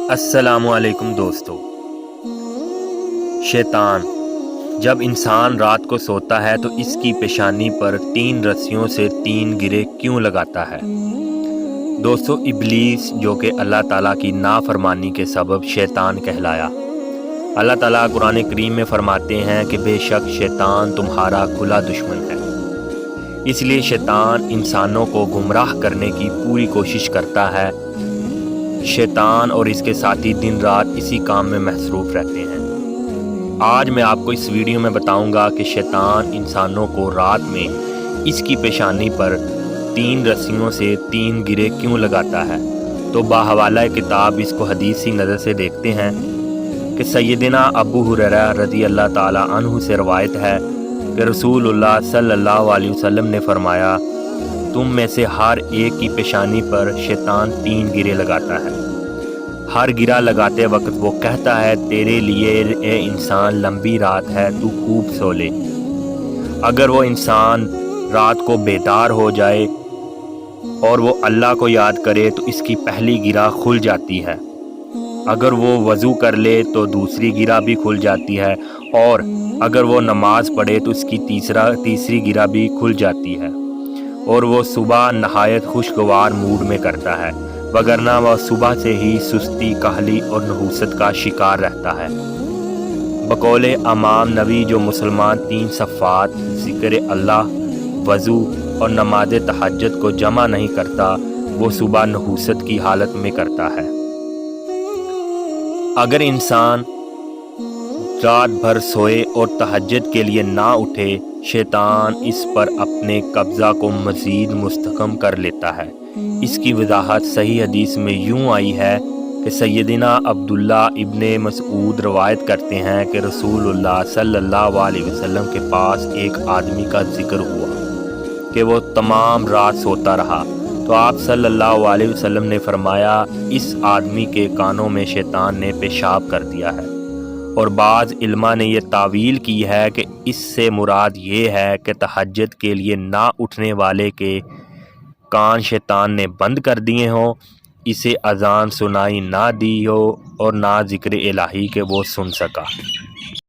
السلام علیکم دوستو۔ شیطان جب انسان رات کو سوتا ہے تو اس کی پیشانی پر 3 رسیوں سے 3 گرے کیوں لگاتا ہے؟ دوستو، ابلیس جو کہ اللہ تعالیٰ کی نافرمانی کے سبب شیطان کہلایا۔ اللہ تعالیٰ قرآن کریم میں فرماتے ہیں کہ بے شک شیطان تمہارا کھلا دشمن ہے۔ اس لیے شیطان انسانوں کو گمراہ کرنے کی پوری کوشش کرتا ہے۔ شیطان اور اس کے ساتھی دن رات اسی کام میں مصروف رہتے ہیں۔ آج میں آپ کو اس ویڈیو میں بتاؤں گا کہ شیطان انسانوں کو رات میں اس کی پیشانی پر 3 رسیوں سے 3 گرے کیوں لگاتا ہے۔ تو باحوالہ کتاب اس کو حدیثی نظر سے دیکھتے ہیں کہ سیدنا ابو ہریرہ رضی اللہ تعالی عنہ سے روایت ہے کہ رسول اللہ صلی اللہ علیہ وسلم نے فرمایا، تم میں سے ہر ایک کی پیشانی پر شیطان 3 گرے لگاتا ہے۔ ہر گرا لگاتے وقت وہ کہتا ہے، تیرے لیے اے انسان لمبی رات ہے، تو خوب سو لے۔ اگر وہ انسان رات کو بیدار ہو جائے اور وہ اللہ کو یاد کرے تو اس کی پہلی گرا کھل جاتی ہے۔ اگر وہ وضو کر لے تو دوسری گرا بھی کھل جاتی ہے، اور اگر وہ نماز پڑھے تو اس کی تیسری گرا بھی کھل جاتی ہے، اور وہ صبح نہایت خوشگوار موڈ میں کرتا ہے، وگرنہ وہ صبح سے ہی سستی، کاہلی اور نحوست کا شکار رہتا ہے۔ بقول امام نووی، جو مسلمان 3 صفات ذکر اللہ، وضو اور نماز تہجد کو جمع نہیں کرتا، وہ صبح نحوست کی حالت میں کرتا ہے۔ اگر انسان رات بھر سوئے اور تہجد کے لیے نہ اٹھے، شیطان اس پر اپنے قبضہ کو مزید مستحکم کر لیتا ہے۔ اس کی وضاحت صحیح حدیث میں یوں آئی ہے کہ سیدنا عبداللہ ابن مسعود روایت کرتے ہیں کہ رسول اللہ صلی اللہ علیہ وسلم کے پاس ایک آدمی کا ذکر ہوا کہ وہ تمام رات سوتا رہا، تو آپ صلی اللہ علیہ وسلم نے فرمایا، اس آدمی کے کانوں میں شیطان نے پیشاب کر دیا ہے۔ اور بعض علماء نے یہ تعویل کی ہے کہ اس سے مراد یہ ہے کہ تہجد کے لیے نہ اٹھنے والے کے کان شیطان نے بند کر دیے ہوں، اسے اذان سنائی نہ دی ہو اور نہ ذکر الہی کہ وہ سن سکا۔